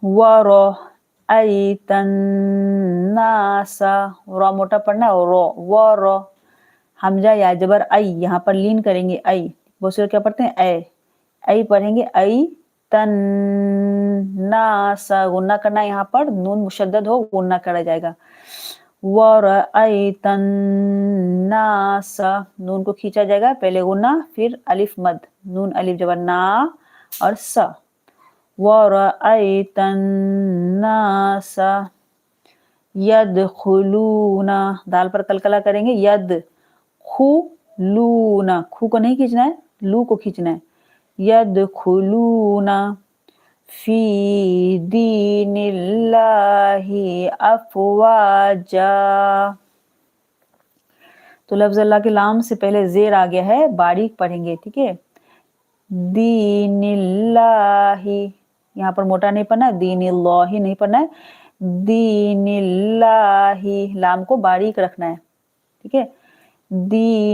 वरअयतन्नासा, र मोटा पढ़ना है, रो वर, हमजा या जबर आई, यहाँ पर लीन करेंगे आई, बहुत से क्या पढ़ते हैं ऐ पढ़ेंगे ऐ तन्नासा, गुन्ना करना है, यहाँ पर नून मुशद्दद हो गुन्ना करा जाएगा। वरअयतन्नासा, नून को खींचा जाएगा, पहले गुन्ना फिर अलिफ मद, नून अलिफ जबर ना और सा। वरअयतन्नासा यदखुलूना, दाल पर कलकला करेंगे, यदखुलूना, खू को नहीं खींचना है, लू को खींचना है। यदखुलूना फी दीनिल्लाहि अफवाजा, तो लफ्ज अल्लाह के लाम से पहले जेर आ गया है, बारीक पढ़ेंगे, ठीक है। दीनिल्लाहि, यहाँ पर मोटा नहीं पढ़ना है, दीनिल्लाहि नहीं पढ़ना है, दीनिल्लाहि, लाम को बारीक रखना है, ठीक है। दीन